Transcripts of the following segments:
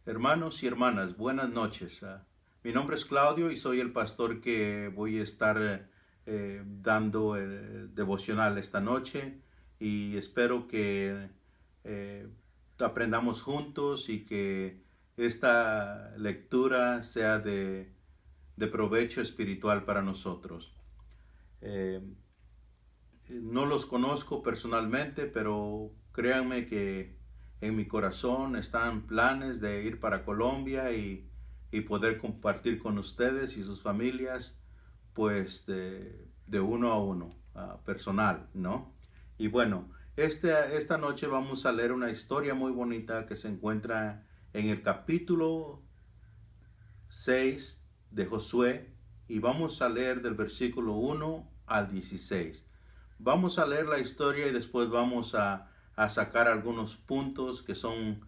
Hermanos y hermanas, buenas noches. Mi nombre es Claudio y soy el pastor que voy a estar dando el devocional esta noche y espero que eh, aprendamos juntos y que esta lectura sea de provecho espiritual para nosotros. Eh, no los conozco personalmente, pero créanme que en mi corazón están planes de ir para Colombia y poder compartir con ustedes y sus familias, pues de uno a uno, personal, ¿no? Y bueno, esta noche vamos a leer una historia muy bonita que se encuentra en el capítulo 6 de Josué y vamos a leer del versículo 1 al 16. Vamos a leer la historia y después vamos a sacar algunos puntos que son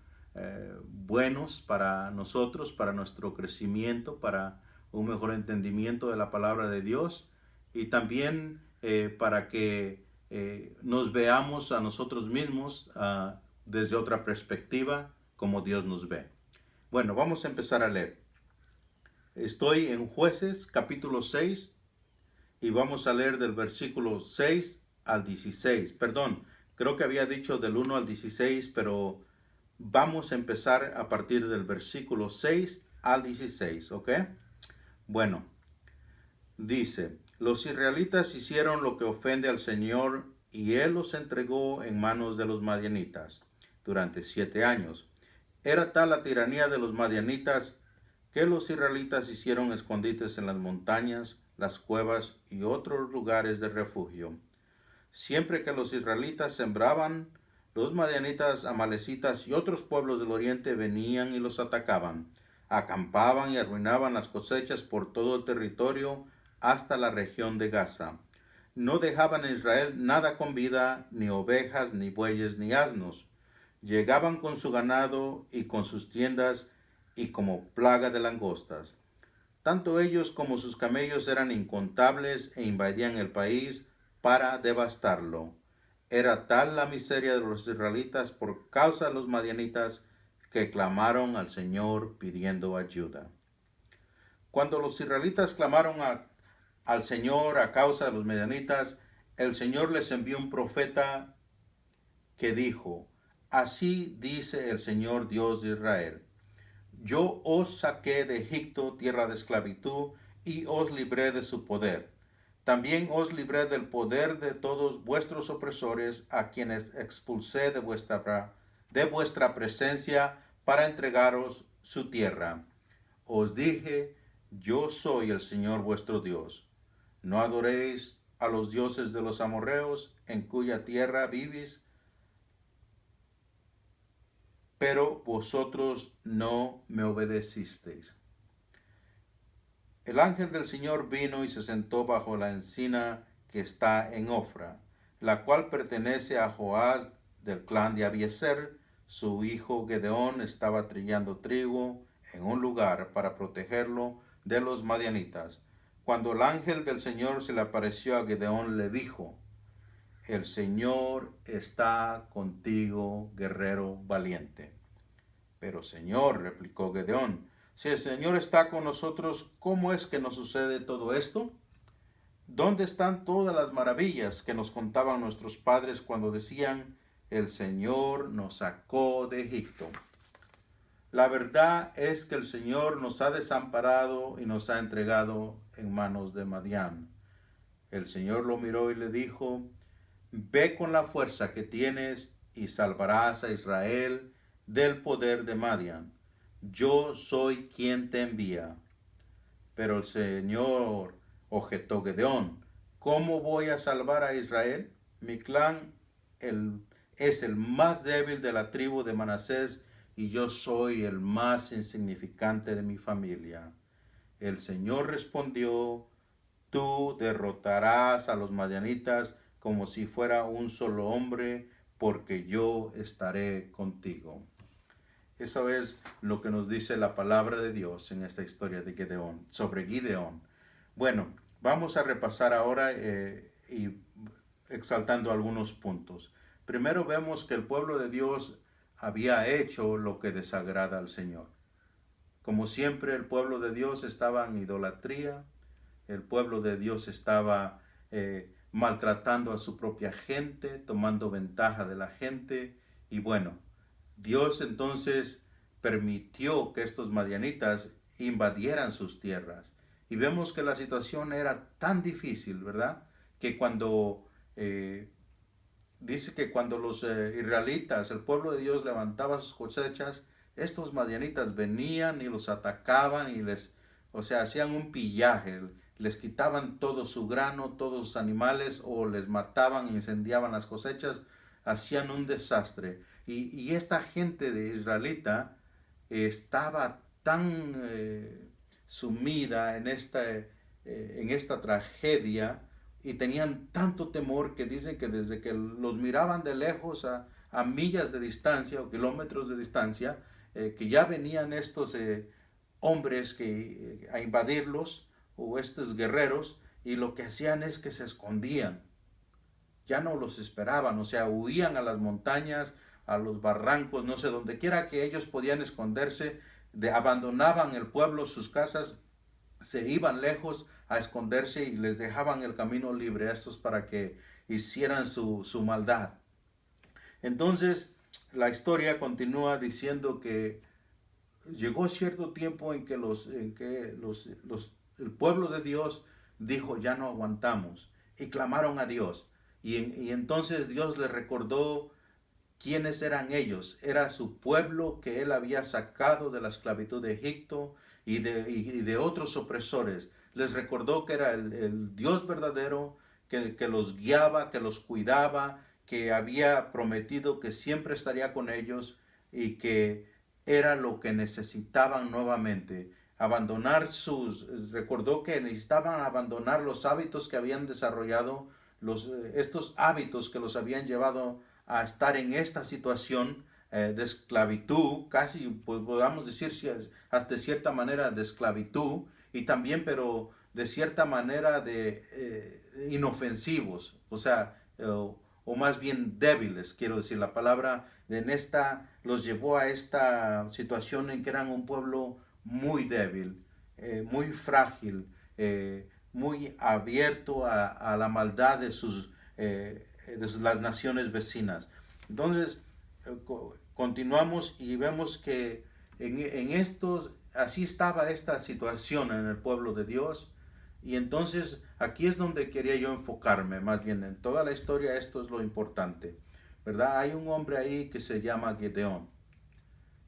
buenos para nosotros, para nuestro crecimiento, para un mejor entendimiento de la palabra de Dios y también para que nos veamos a nosotros mismos desde otra perspectiva como Dios nos ve. Bueno, vamos a empezar a leer. Estoy en Jueces capítulo 6 y vamos a leer del versículo 6 al 16. Perdón, creo que había dicho del 1 al 16, pero vamos a empezar a partir del versículo 6 al 16, ¿ok? Bueno, dice, los israelitas hicieron lo que ofende al Señor y Él los entregó en manos de los madianitas durante 7 años. Era tal la tiranía de los madianitas que los israelitas hicieron escondites en las montañas, las cuevas y otros lugares de refugio. Siempre que los israelitas sembraban, los madianitas, amalecitas y otros pueblos del oriente venían y los atacaban. Acampaban y arruinaban las cosechas por todo el territorio hasta la región de Gaza. No dejaban en Israel nada con vida, ni ovejas, ni bueyes, ni asnos. Llegaban con su ganado y con sus tiendas y como plaga de langostas. Tanto ellos como sus camellos eran incontables e invadían el país para devastarlo. Era tal la miseria de los israelitas por causa de los madianitas que clamaron al Señor pidiendo ayuda. Cuando los israelitas clamaron al Señor a causa de los madianitas, el Señor les envió un profeta que dijo, así dice el Señor Dios de Israel. Yo os saqué de Egipto, tierra de esclavitud, y os libré de su poder. También os libré del poder de todos vuestros opresores, a quienes expulsé de vuestra presencia para entregaros su tierra. Os dije, yo soy el Señor vuestro Dios. No adoréis a los dioses de los amorreos, en cuya tierra vivís, pero vosotros no me obedecisteis. El ángel del Señor vino y se sentó bajo la encina que está en Ofra, la cual pertenece a Joás del clan de Abiezer. Su hijo Gedeón estaba trillando trigo en un lugar para protegerlo de los madianitas. Cuando el ángel del Señor se le apareció a Gedeón, le dijo, el Señor está contigo, guerrero valiente. Pero Señor, replicó Gedeón, si el Señor está con nosotros, ¿cómo es que nos sucede todo esto? ¿Dónde están todas las maravillas que nos contaban nuestros padres cuando decían, el Señor nos sacó de Egipto? La verdad es que el Señor nos ha desamparado y nos ha entregado en manos de Madián. El Señor lo miró y le dijo, ve con la fuerza que tienes y salvarás a Israel del poder de Madián. Yo soy quien te envía. Pero el Señor objetó Gedeón, ¿cómo voy a salvar a Israel? Mi clan es el más débil de la tribu de Manasés y yo soy el más insignificante de mi familia. El Señor respondió, tú derrotarás a los madianitas como si fuera un solo hombre, porque yo estaré contigo. Eso es lo que nos dice la palabra de Dios en esta historia de Gedeón, sobre Gideón. Bueno, vamos a repasar ahora y exaltando algunos puntos. Primero vemos que el pueblo de Dios había hecho lo que desagrada al Señor. Como siempre, el pueblo de Dios estaba en idolatría, el pueblo de Dios estaba maltratando a su propia gente, tomando ventaja de la gente. Y bueno, Dios entonces permitió que estos madianitas invadieran sus tierras. Y vemos que la situación era tan difícil, ¿verdad? Que cuando dice que cuando los israelitas, el pueblo de Dios levantaba sus cosechas, estos madianitas venían y los atacaban y les, o sea, hacían un pillaje, les quitaban todo su grano, todos sus animales o les mataban, incendiaban las cosechas, hacían un desastre. Y esta gente de israelita estaba tan sumida en esta tragedia y tenían tanto temor que dicen que desde que los miraban de lejos a millas de distancia o kilómetros de distancia, que ya venían estos hombres a invadirlos o estos guerreros y lo que hacían es que se escondían, ya no los esperaban, o sea, huían a las montañas, a los barrancos, no sé, donde quiera que ellos podían esconderse, abandonaban el pueblo, sus casas, se iban lejos a esconderse y les dejaban el camino libre a estos para que hicieran su maldad. Entonces, la historia continúa diciendo que llegó cierto tiempo en que, el pueblo de Dios dijo, ya no aguantamos, y clamaron a Dios. Y entonces Dios les recordó quiénes eran ellos. Era su pueblo que él había sacado de la esclavitud de Egipto y de otros opresores. Les recordó que era el Dios verdadero, que los guiaba, que los cuidaba, que había prometido que siempre estaría con ellos y que era lo que necesitaban nuevamente. Recordó que necesitaban abandonar los hábitos que habían desarrollado, estos hábitos que los habían llevado a estar en esta situación de esclavitud, casi pues, podamos decir hasta cierta manera de esclavitud, y también pero de cierta manera de inofensivos, o sea, o más bien débiles, quiero decir, la palabra en esta los llevó a esta situación en que eran un pueblo muy débil, muy frágil, muy abierto a la maldad de las naciones vecinas. Entonces, continuamos y vemos que en estos, así estaba esta situación en el pueblo de Dios. Y entonces aquí es donde quería yo enfocarme, más bien en toda la historia esto es lo importante, ¿verdad? Hay un hombre ahí que se llama Gedeón.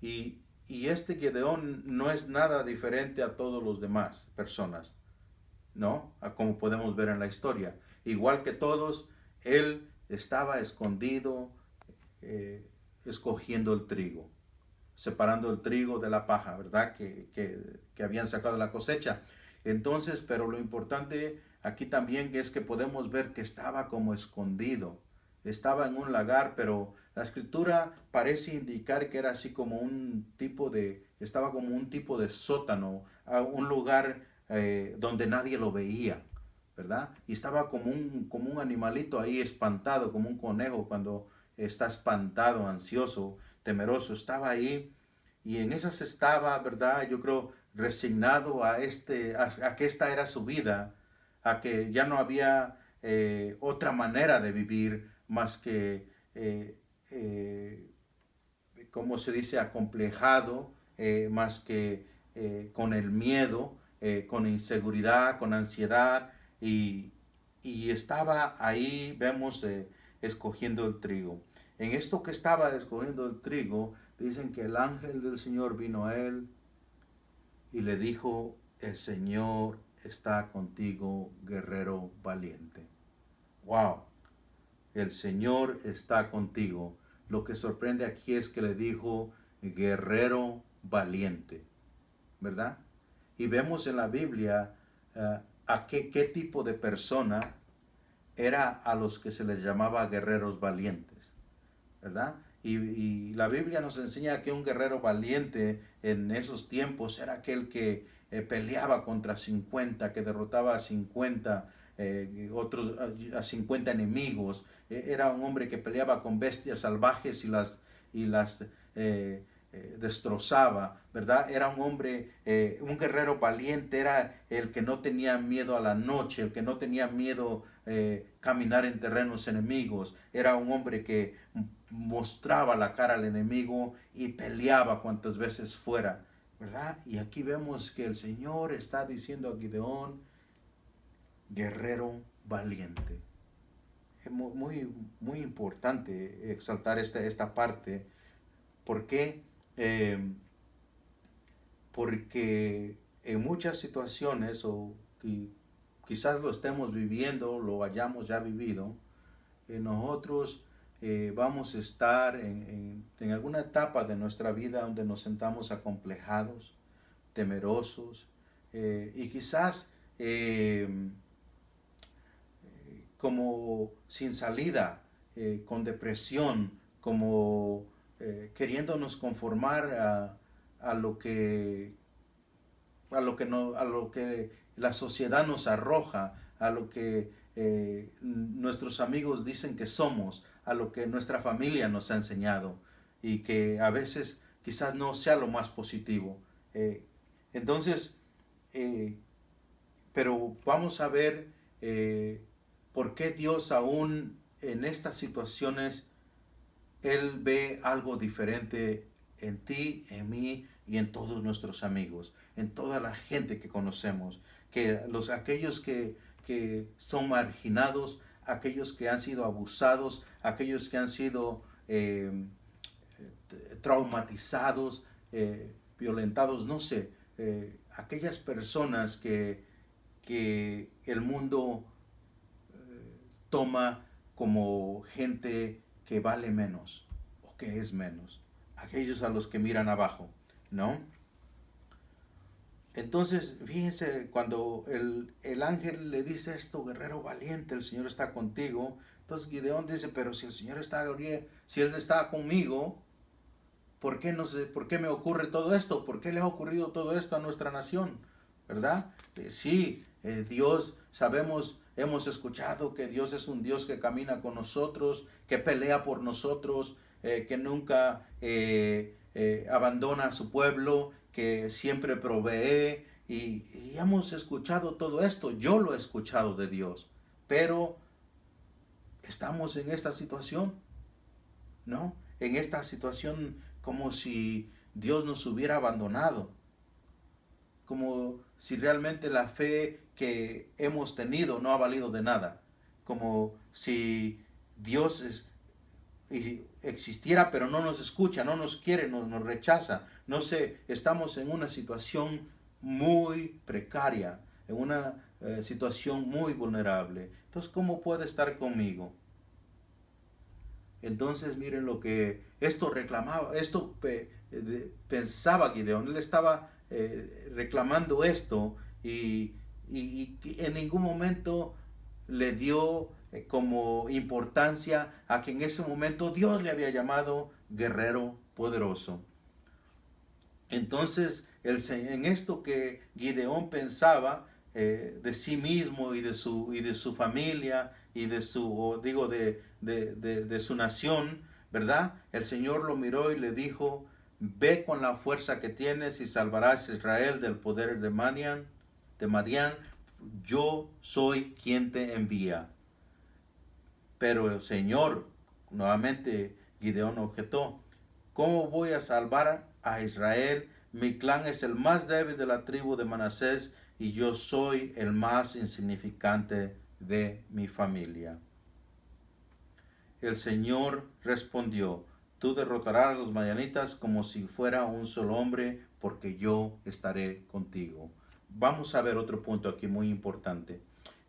Y este Gedeón no es nada diferente a todos los demás personas, ¿no? Como podemos ver en la historia. Igual que todos, él estaba escondido, escogiendo el trigo, separando el trigo de la paja, ¿verdad? Que habían sacado de la cosecha. Entonces, pero lo importante aquí también es que podemos ver que estaba como escondido, estaba en un lagar, pero la escritura parece indicar que era así como estaba como un tipo de sótano, un lugar donde nadie lo veía, ¿verdad? Y estaba como un animalito ahí espantado, como un conejo cuando está espantado, ansioso, temeroso, estaba ahí y en esas estaba, ¿verdad? Yo creo resignado a que esta era su vida, a que ya no había otra manera de vivir más que, ¿cómo se dice?, acomplejado, más que con el miedo, con inseguridad, con ansiedad, y, y estaba ahí, vemos, escogiendo el trigo. En esto que estaba escogiendo el trigo, dicen que el ángel del Señor vino a él y le dijo, el Señor está contigo, guerrero valiente. Wow, el Señor está contigo. Lo que sorprende aquí es que le dijo, guerrero valiente, ¿verdad? Y vemos en la Biblia a qué tipo de persona era a los que se les llamaba guerreros valientes, ¿verdad? Y la Biblia nos enseña que un guerrero valiente en esos tiempos era aquel que peleaba contra 50, que derrotaba a 50, otros a 50 enemigos. Era un hombre que peleaba con bestias salvajes y las destrozaba, ¿verdad? Era un hombre, un guerrero valiente, era el que no tenía miedo a la noche, el que no tenía miedo caminar en terrenos enemigos, era un hombre que mostraba la cara al enemigo y peleaba cuantas veces fuera, ¿verdad? Y aquí vemos que el Señor está diciendo a Gideón, guerrero valiente. Es muy, muy importante exaltar esta parte. ¿Por qué? Eh, Porque en muchas situaciones, o quizás lo estemos viviendo, lo hayamos ya vivido, nosotros vamos a estar en alguna etapa de nuestra vida donde nos sentamos acomplejados, temerosos, y quizás como sin salida, con depresión, como queriéndonos conformar a lo que a lo que la sociedad nos arroja, a lo que nuestros amigos dicen que somos, a lo que nuestra familia nos ha enseñado y que a veces quizás no sea lo más positivo. Eh, entonces, eh, pero vamos a ver por qué Dios aún en estas situaciones, Él ve algo diferente en ti, en mí y en todos nuestros amigos, en toda la gente que conocemos, que aquellos que son marginados, aquellos que han sido abusados, aquellos que han sido traumatizados, violentados, no sé, aquellas personas que el mundo toma como gente que vale menos o que es menos, aquellos a los que miran abajo, ¿no? Entonces, fíjense, cuando el ángel le dice esto, guerrero valiente, el Señor está contigo. Entonces Gideón dice, pero si el Señor está, si Él está conmigo, ¿por qué, no sé, ¿por qué me ocurre todo esto? ¿Por qué le ha ocurrido todo esto a nuestra nación? ¿Verdad? Sí, Dios, sabemos, hemos escuchado que Dios es un Dios que camina con nosotros, que pelea por nosotros, que nunca abandona a su pueblo, que siempre provee. Y hemos escuchado todo esto, yo lo he escuchado de Dios, pero estamos en esta situación, ¿no? En esta situación como si Dios nos hubiera abandonado, como si realmente la fe que hemos tenido no ha valido de nada, como si Dios existiera pero no nos escucha, no nos quiere, nos rechaza. No sé, estamos en una situación muy precaria, en una situación muy vulnerable. Entonces, ¿cómo puede estar conmigo? Entonces miren lo que esto reclamaba, pensaba Gideón, él estaba reclamando esto y en ningún momento le dio como importancia a que en ese momento Dios le había llamado guerrero poderoso. Entonces, en esto que Gideón pensaba de sí mismo y de su familia y de su, digo, de su nación, ¿verdad? El Señor lo miró y le dijo, ve con la fuerza que tienes y salvarás a Israel del poder de Madián, yo soy quien te envía. Pero el Señor, nuevamente Gideón objetó, ¿cómo voy a salvar a Israel? Mi clan es el más débil de la tribu de Manasés y yo soy el más insignificante de mi familia. El Señor respondió, tú derrotarás a los madianitas como si fuera un solo hombre, porque yo estaré contigo. Vamos a ver otro punto aquí muy importante.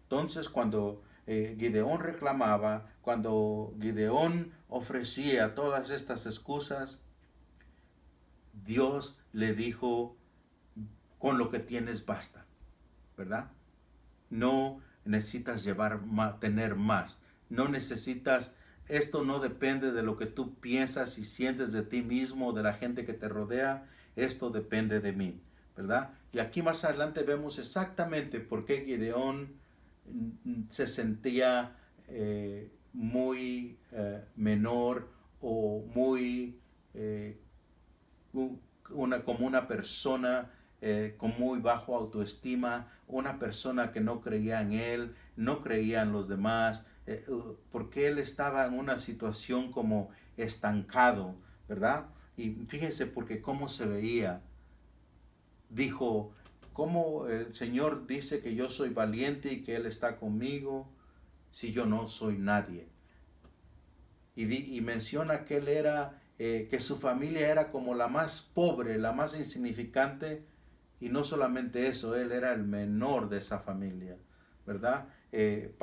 Entonces, cuando Gideón reclamaba, cuando Gideón ofrecía todas estas excusas, Dios le dijo, con lo que tienes basta, ¿verdad? No necesitas tener más. No necesitas, esto no depende de lo que tú piensas y sientes de ti mismo, de la gente que te rodea. Esto depende de mí, ¿verdad? Y aquí más adelante vemos exactamente por qué Gideón se sentía muy menor o muy como una persona con muy bajo autoestima, una persona que no creía en él, no creía en los demás, porque él estaba en una situación como estancado, ¿verdad? Y fíjese porque cómo se veía. Dijo, ¿cómo el Señor dice que yo soy valiente y que Él está conmigo si yo no soy nadie? Y menciona que él era, que su familia era como la más pobre, la más insignificante, y no solamente eso, él era el menor de esa familia, ¿verdad? En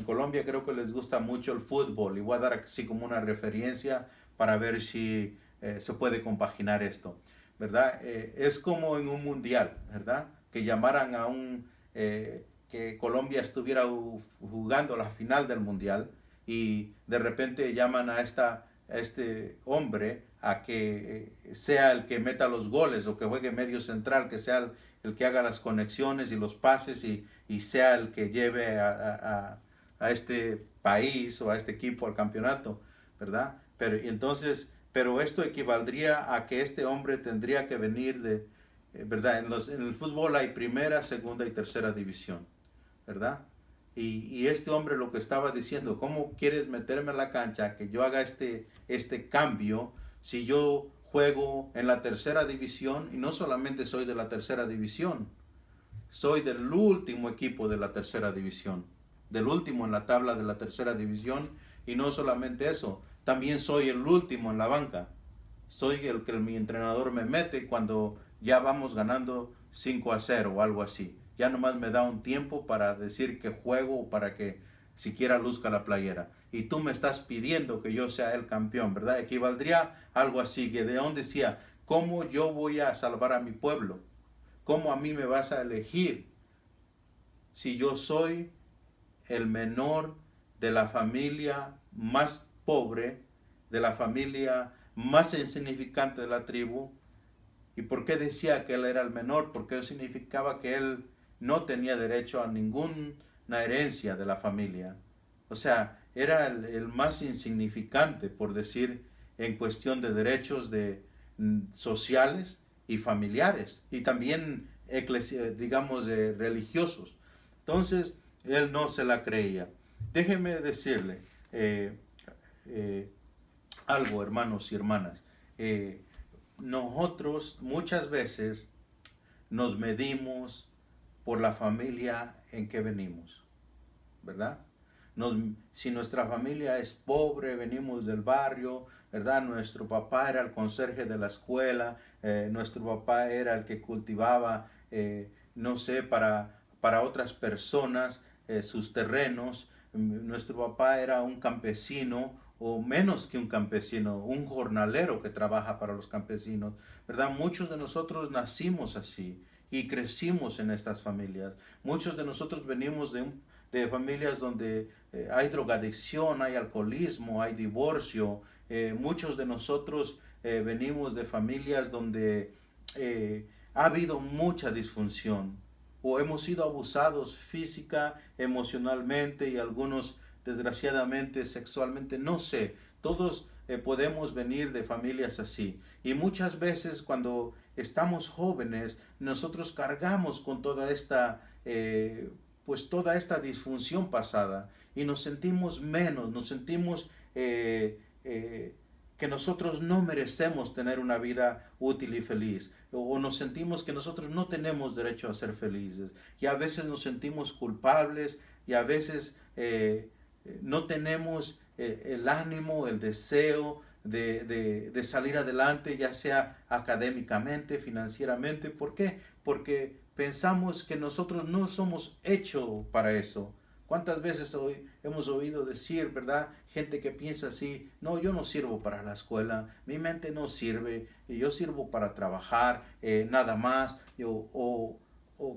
Colombia creo que les gusta mucho el fútbol, y voy a dar así como una referencia para ver si se puede compaginar esto, ¿verdad? Es como en un mundial, ¿verdad? Que llamaran que Colombia estuviera jugando la final del mundial, y de repente llaman a este hombre a que sea el que meta los goles o que juegue medio central, que sea el que haga las conexiones y los pases, y sea el que lleve a este país o a este equipo al campeonato, ¿verdad? Pero esto equivaldría a que este hombre tendría que venir ¿verdad? En el fútbol hay primera, segunda y tercera división, ¿verdad? Y este hombre lo que estaba diciendo, ¿cómo quieres meterme a la cancha que yo haga este cambio si yo juego en la tercera división y no solamente soy de la tercera división, soy del último equipo de la tercera división, del último en la tabla de la tercera división, y no solamente eso, también soy el último en la banca, soy el que mi entrenador me mete cuando ya vamos ganando 5-0 o algo así. Ya nomás me da un tiempo para decir que juego o para que siquiera luzca la playera. Y tú me estás pidiendo que yo sea el campeón, ¿verdad? Equivaldría algo así. Gedeón decía, ¿cómo yo voy a salvar a mi pueblo? ¿Cómo a mí me vas a elegir si yo soy el menor de la familia más pobre, de la familia más insignificante de la tribu? ¿Y por qué decía que él era el menor? Porque significaba que él no tenía derecho a ninguna herencia de la familia. O sea, era el más insignificante, por decir, en cuestión de derechos sociales y familiares, y también, digamos, religiosos. Entonces, él no se la creía. Déjeme decirle eh, eh, algo, hermanos y hermanas. Eh, Nosotros muchas veces nos medimos por la familia en que venimos, ¿verdad? Nos, si nuestra familia es pobre, venimos del barrio, ¿verdad? Nuestro papá era el conserje de la escuela, nuestro papá era el que cultivaba, no sé, para otras personas sus terrenos, nuestro papá era un campesino o menos que un campesino, un jornalero que trabaja para los campesinos, ¿verdad? Muchos de nosotros nacimos así y crecimos en estas familias. Muchos de nosotros venimos de familias donde hay drogadicción, hay alcoholismo, hay divorcio. Muchos de nosotros venimos de familias donde ha habido mucha disfunción o hemos sido abusados física, emocionalmente y algunos desgraciadamente sexualmente, no sé, todos podemos venir de familias así. Y muchas veces cuando estamos jóvenes, nosotros cargamos con pues toda esta disfunción pasada y nos sentimos menos, nos sentimos que nosotros no merecemos tener una vida útil y feliz, o nos sentimos que nosotros no tenemos derecho a ser felices, y a veces nos sentimos culpables, y a veces no tenemos el ánimo, el deseo de salir adelante, ya sea académicamente, financieramente. ¿Por qué? Porque pensamos que nosotros no somos hechos para eso. ¿Cuántas veces hoy hemos oído decir, verdad? Gente que piensa así, no, yo no sirvo para la escuela, mi mente no sirve, yo sirvo para trabajar, nada más, o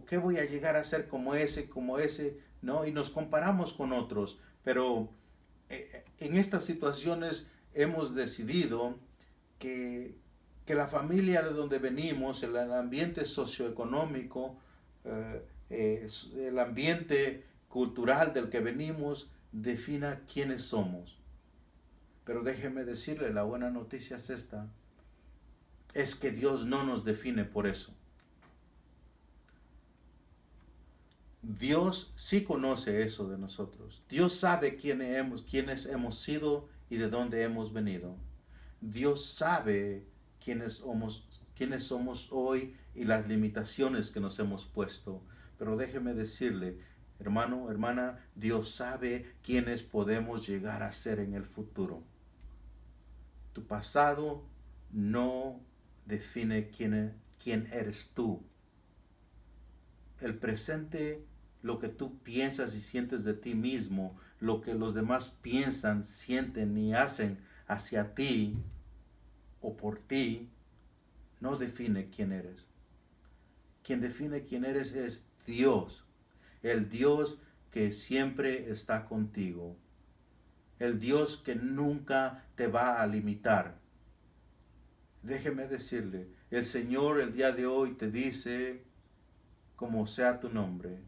qué voy a llegar a ser como ese, ¿no? Y nos comparamos con otros, pero en estas situaciones hemos decidido que, que la familia de donde venimos, el ambiente socioeconómico, el ambiente cultural del que venimos, defina quiénes somos. Pero déjeme decirle, la buena noticia es esta, es que Dios no nos define por eso. Dios sí conoce eso de nosotros. Dios sabe quiénes hemos sido y de dónde hemos venido. Dios sabe quiénes somos hoy y las limitaciones que nos hemos puesto. Pero déjeme decirle, hermano, hermana, Dios sabe quiénes podemos llegar a ser en el futuro. Tu pasado no define quién eres tú. El presente, lo que tú piensas y sientes de ti mismo, lo que los demás piensan, sienten y hacen hacia ti o por ti, no define quién eres. Quien define quién eres es Dios, el Dios que siempre está contigo, el Dios que nunca te va a limitar. Déjeme decirle, el Señor el día de hoy te dice, como sea tu nombre,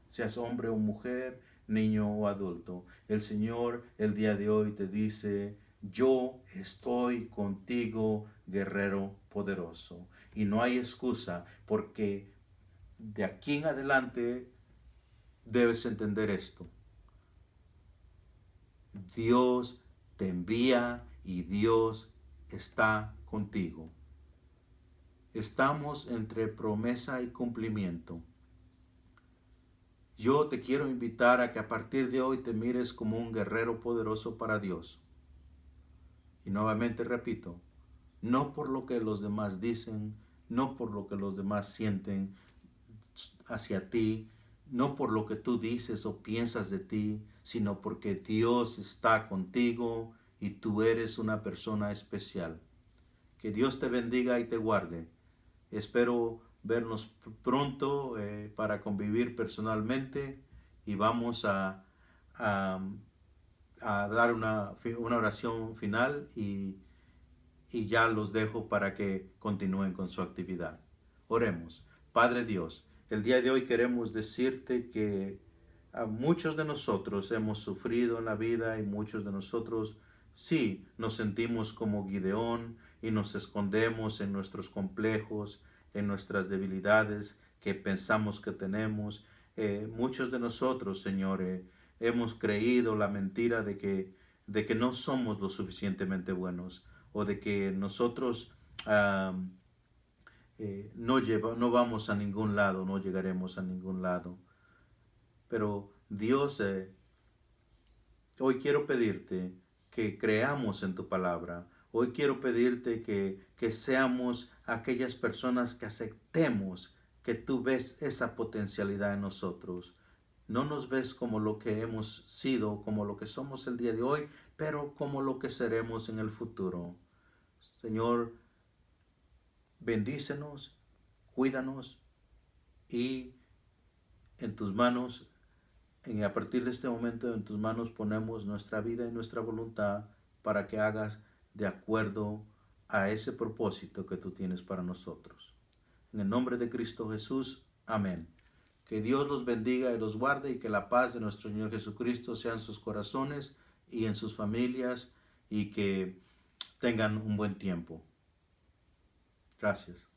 seas hombre o mujer, niño o adulto, el Señor el día de hoy te dice, yo estoy contigo, guerrero poderoso. Y no hay excusa, porque de aquí en adelante debes entender esto. Dios te envía y Dios está contigo. Estamos entre promesa y cumplimiento. Yo te quiero invitar a que a partir de hoy te mires como un guerrero poderoso para Dios. Y nuevamente repito, no por lo que los demás dicen, no por lo que los demás sienten hacia ti, no por lo que tú dices o piensas de ti, sino porque Dios está contigo y tú eres una persona especial. Que Dios te bendiga y te guarde. Espero vernos pronto para convivir personalmente y vamos a, a dar una oración final y ya los dejo para que continúen con su actividad. Oremos. Padre Dios, el día de hoy queremos decirte que a muchos de nosotros hemos sufrido en la vida y muchos de nosotros sí nos sentimos como Gideón y nos escondemos en nuestros complejos, en nuestras debilidades que pensamos que tenemos. Muchos de nosotros, Señor, hemos creído la mentira de que no somos lo suficientemente buenos o de que nosotros no vamos a ningún lado, no llegaremos a ningún lado. Pero Dios, hoy quiero pedirte que creamos en tu palabra. Hoy quiero pedirte que seamos aquellas personas que aceptemos que tú ves esa potencialidad en nosotros. No nos ves como lo que hemos sido, como lo que somos el día de hoy, pero como lo que seremos en el futuro. Señor, bendícenos, cuídanos y en tus manos, a partir de este momento, en tus manos ponemos nuestra vida y nuestra voluntad para que hagas de acuerdo a ese propósito que tú tienes para nosotros. En el nombre de Cristo Jesús, amén. Que Dios los bendiga y los guarde y que la paz de nuestro Señor Jesucristo sea en sus corazones y en sus familias y que tengan un buen tiempo. Gracias.